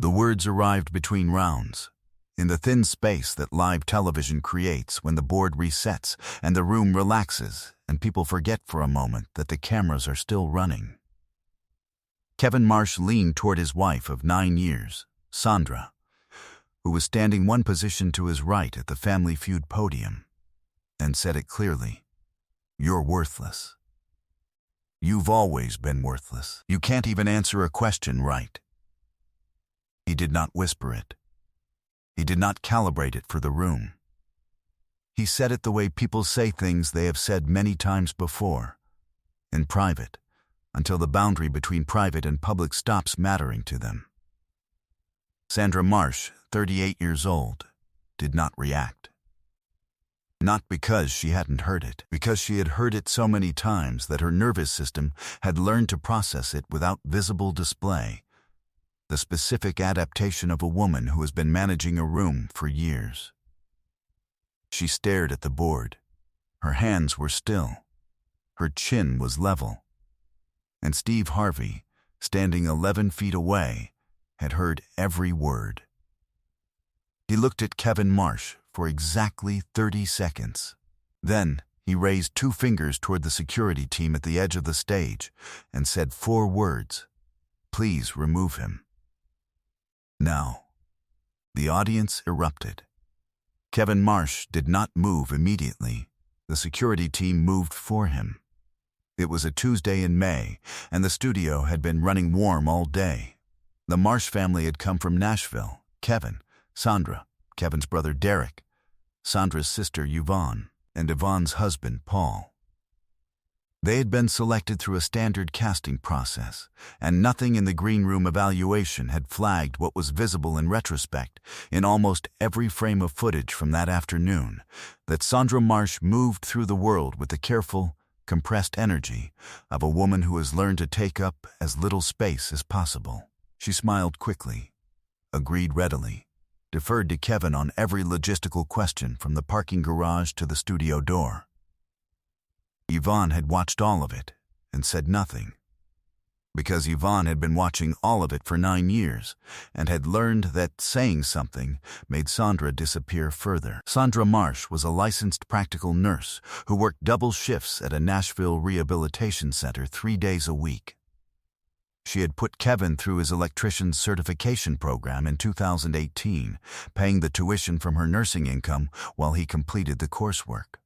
The words arrived between rounds, in the thin space that live television creates when the board resets and the room relaxes and people forget for a moment that the cameras are still running. Kevin Marsh leaned toward his wife of 9 years, Sandra, who was standing one position to his right at the Family Feud podium, and said it clearly, "You're worthless. You've always been worthless. You can't even answer a question right." He did not whisper it. He did not calibrate it for the room. He said it the way people say things they have said many times before, in private, until the boundary between private and public stops mattering to them. Sandra Marsh, 38 years old, did not react. Not because she hadn't heard it, because she had heard it so many times that her nervous system had learned to process it without visible display, the specific adaptation of a woman who has been managing a room for years. She stared at the board. Her hands were still. Her chin was level. And Steve Harvey, standing 11 feet away, had heard every word. He looked at Kevin Marsh for exactly 30 seconds. Then he raised 2 fingers toward the security team at the edge of the stage and said 4 words, "Please remove him." Now, the audience erupted. Kevin Marsh did not move immediately. The security team moved for him. It was a Tuesday in May, and the studio had been running warm all day. The Marsh family had come from Nashville: Kevin, Sandra, Kevin's brother Derek, Sandra's sister Yvonne, and Yvonne's husband Paul. They had been selected through a standard casting process, and nothing in the green room evaluation had flagged what was visible in retrospect in almost every frame of footage from that afternoon, that Sandra Marsh moved through the world with the careful, compressed energy of a woman who has learned to take up as little space as possible. She smiled quickly, agreed readily, deferred to Kevin on every logistical question from the parking garage to the studio door. Yvonne had watched all of it and said nothing, because Yvonne had been watching all of it for 9 years and had learned that saying something made Sandra disappear further. Sandra Marsh was a licensed practical nurse who worked double shifts at a Nashville rehabilitation center 3 days a week. She had put Kevin through his electrician's certification program in 2018, paying the tuition from her nursing income while he completed the coursework.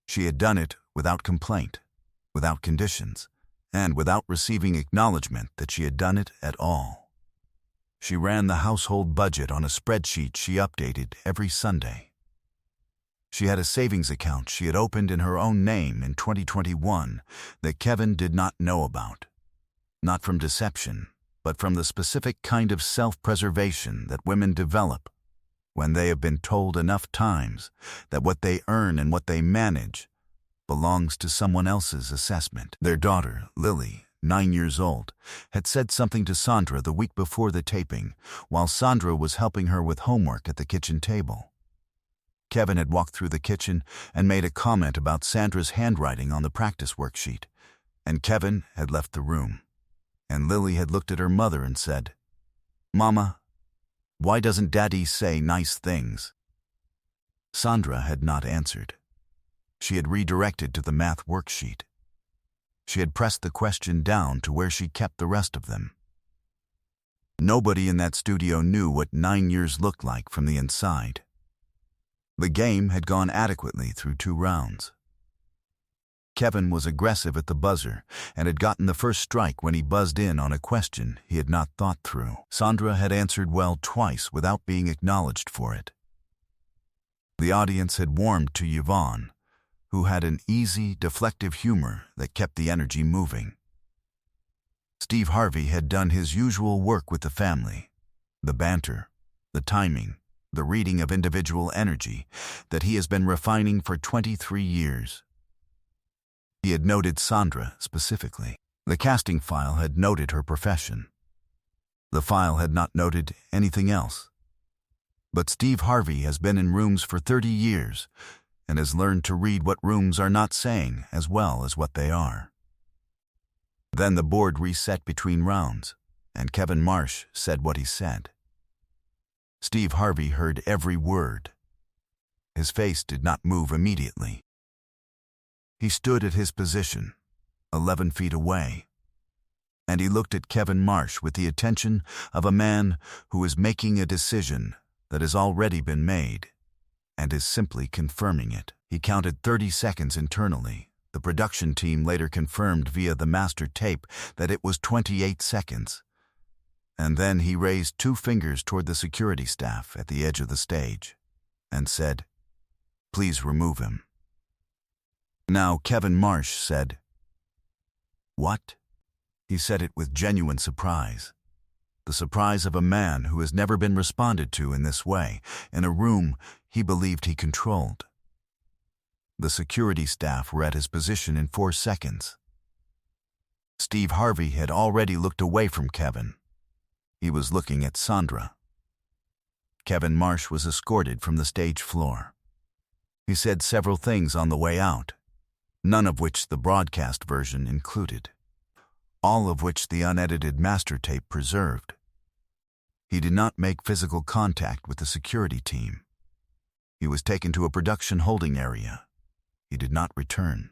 She had done it without complaint, without conditions, and without receiving acknowledgement that she had done it at all. She ran the household budget on a spreadsheet she updated every Sunday. She had a savings account she had opened in her own name in 2021 that Kevin did not know about. Not from deception, but from the specific kind of self-preservation that women develop when they have been told enough times that what they earn and what they manage belongs to someone else's assessment. Their daughter, Lily, 9 years old, had said something to Sandra the week before the taping while Sandra was helping her with homework at the kitchen table. Kevin had walked through the kitchen and made a comment about Sandra's handwriting on the practice worksheet, and Kevin had left the room. And Lily had looked at her mother and said, "Mama, why doesn't Daddy say nice things?" Sandra had not answered. She had redirected to the math worksheet. She had pressed the question down to where she kept the rest of them. Nobody in that studio knew what 9 years looked like from the inside. The game had gone adequately through 2 rounds. Kevin was aggressive at the buzzer and had gotten the first strike when he buzzed in on a question he had not thought through. Sandra had answered well twice without being acknowledged for it. The audience had warmed to Yvonne, who had an easy, deflective humor that kept the energy moving. Steve Harvey had done his usual work with the family, the banter, the timing, the reading of individual energy that he has been refining for 23 years. He had noted Sandra specifically. The casting file had noted her profession. The file had not noted anything else. But Steve Harvey has been in rooms for 30 years and has learned to read what rooms are not saying as well as what they are. Then the board reset between rounds, and Kevin Marsh said what he said. Steve Harvey heard every word. His face did not move immediately. He stood at his position, 11 feet away, and he looked at Kevin Marsh with the attention of a man who is making a decision that has already been made and is simply confirming it. He counted 30 seconds internally. The production team later confirmed via the master tape that it was 28 seconds. And then he raised 2 fingers toward the security staff at the edge of the stage and said, "Please remove him." Now Kevin Marsh said, "What?" He said it with genuine surprise. The surprise of a man who has never been responded to in this way, in a room he believed he controlled. The security staff were at his position in 4 seconds. Steve Harvey had already looked away from Kevin. He was looking at Sandra. Kevin Marsh was escorted from the stage floor. He said several things on the way out, none of which the broadcast version included, all of which the unedited master tape preserved. He did not make physical contact with the security team. He was taken to a production holding area. He did not return.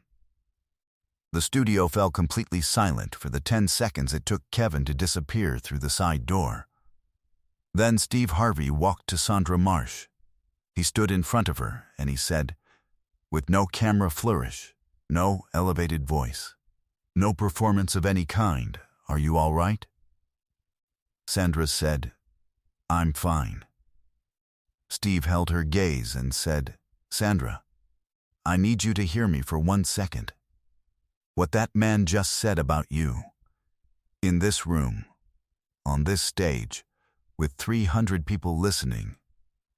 The studio fell completely silent for the 10 seconds it took Kevin to disappear through the side door. Then Steve Harvey walked to Sandra Marsh. He stood in front of her and he said, with no camera flourish, no elevated voice, no performance of any kind, "Are you all right?" Sandra said, "I'm fine." Steve held her gaze and said, "Sandra, I need you to hear me for 1 second. What that man just said about you, in this room, on this stage, with 300 people listening,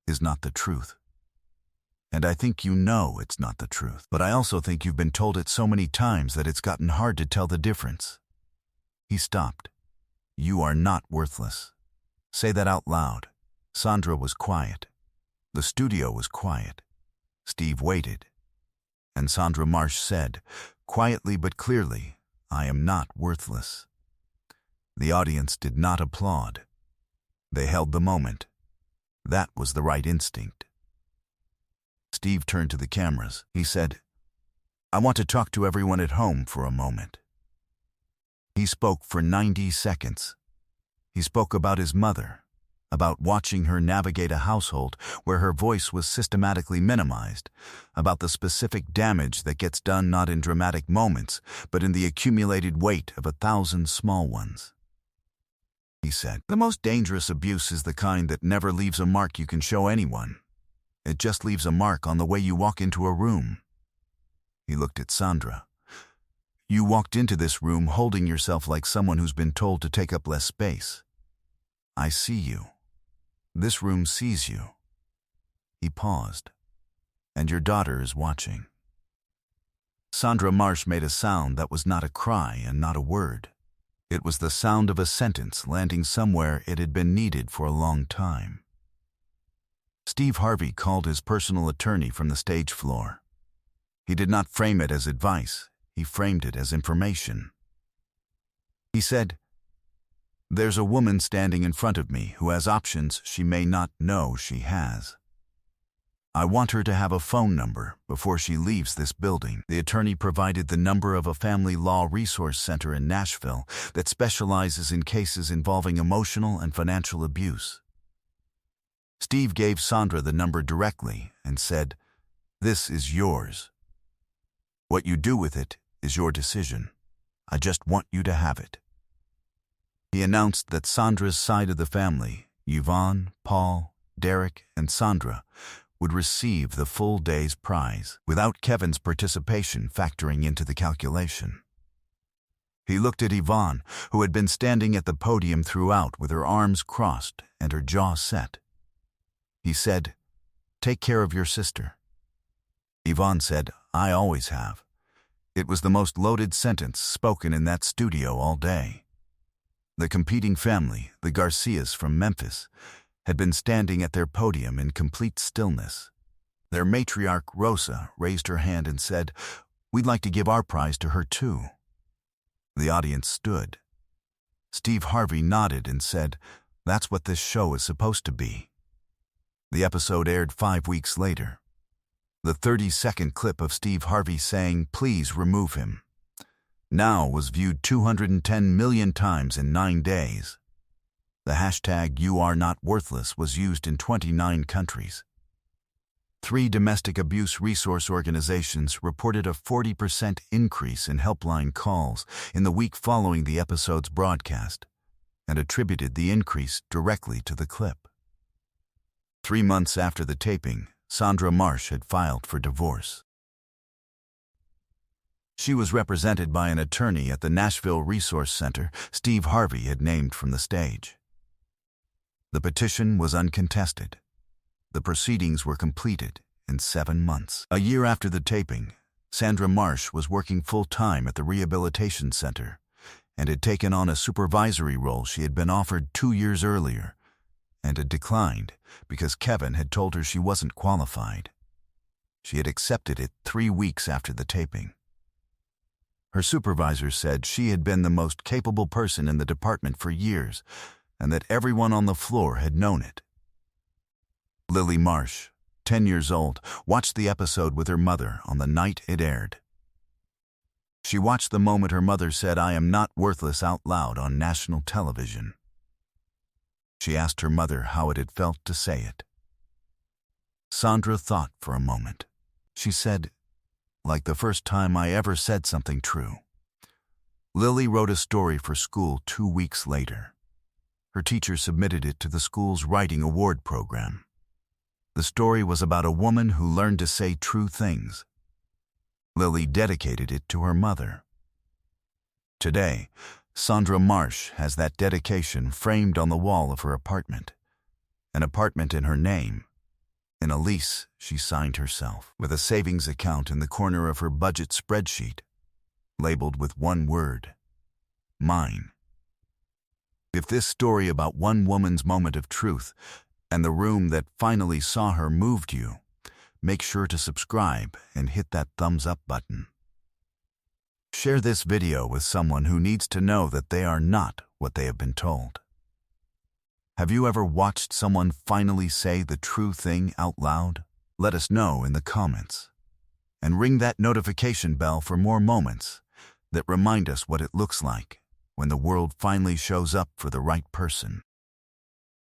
is not the truth. And I think you know it's not the truth, but I also think you've been told it so many times that it's gotten hard to tell the difference." He stopped. "You are not worthless. Say that out loud." Sandra was quiet. The studio was quiet. Steve waited. And Sandra Marsh said, quietly but clearly, "I am not worthless." The audience did not applaud. They held the moment. That was the right instinct. Steve turned to the cameras. He said, "I want to talk to everyone at home for a moment." He spoke for 90 seconds. He spoke about his mother, about watching her navigate a household where her voice was systematically minimized, about the specific damage that gets done not in dramatic moments, but in the accumulated weight of 1,000 small ones. He said, "The most dangerous abuse is the kind that never leaves a mark you can show anyone. It just leaves a mark on the way you walk into a room." He looked at Sandra. "You walked into this room holding yourself like someone who's been told to take up less space. I see you. This room sees you." He paused. "And your daughter is watching." Sandra Marsh made a sound that was not a cry and not a word. It was the sound of a sentence landing somewhere it had been needed for a long time. Steve Harvey called his personal attorney from the stage floor. He did not frame it as advice. He framed it as information. He said, "There's a woman standing in front of me who has options she may not know she has. I want her to have a phone number before she leaves this building." The attorney provided the number of a family law resource center in Nashville that specializes in cases involving emotional and financial abuse. Steve gave Sandra the number directly and said, "This is yours. What you do with it is your decision. I just want you to have it." He announced that Sandra's side of the family, Yvonne, Paul, Derek, and Sandra, would receive the full day's prize, without Kevin's participation factoring into the calculation. He looked at Yvonne, who had been standing at the podium throughout with her arms crossed and her jaw set. He said, "Take care of your sister." Yvonne said, "I always have." It was the most loaded sentence spoken in that studio all day. The competing family, the Garcias from Memphis, had been standing at their podium in complete stillness. Their matriarch, Rosa, raised her hand and said, "We'd like to give our prize to her too." The audience stood. Steve Harvey nodded and said, "That's what this show is supposed to be." The episode aired 5 weeks later. The 30-second clip of Steve Harvey saying, "Please remove him," now was viewed 210 million times in 9 days. The hashtag #YouAreNotWorthless was used in 29 countries. 3 domestic abuse resource organizations reported a 40% increase in helpline calls in the week following the episode's broadcast and attributed the increase directly to the clip. 3 months after the taping, Sandra Marsh had filed for divorce. She was represented by an attorney at the Nashville Resource Center Steve Harvey had named from the stage. The petition was uncontested. The proceedings were completed in 7 months. A year after the taping, Sandra Marsh was working full-time at the rehabilitation center and had taken on a supervisory role she had been offered 2 years earlier and had declined because Kevin had told her she wasn't qualified. She had accepted it 3 weeks after the taping. Her supervisor said she had been the most capable person in the department for years and that everyone on the floor had known it. Lily Marsh, 10 years old, watched the episode with her mother on the night it aired. She watched the moment her mother said, "I am not worthless," out loud on national television. She asked her mother how it had felt to say it. Sandra thought for a moment. She said, "Like the first time I ever said something true." Lily wrote a story for school 2 weeks later. Her teacher submitted it to the school's writing award program. The story was about a woman who learned to say true things. Lily dedicated it to her mother. Today, Sandra Marsh has that dedication framed on the wall of her apartment, an apartment in her name, in a lease she signed herself, with a savings account in the corner of her budget spreadsheet, labeled with one word: mine. If this story about one woman's moment of truth and the room that finally saw her moved you, make sure to subscribe and hit that thumbs up button. Share this video with someone who needs to know that they are not what they have been told. Have you ever watched someone finally say the true thing out loud? Let us know in the comments. And ring that notification bell for more moments that remind us what it looks like when the world finally shows up for the right person.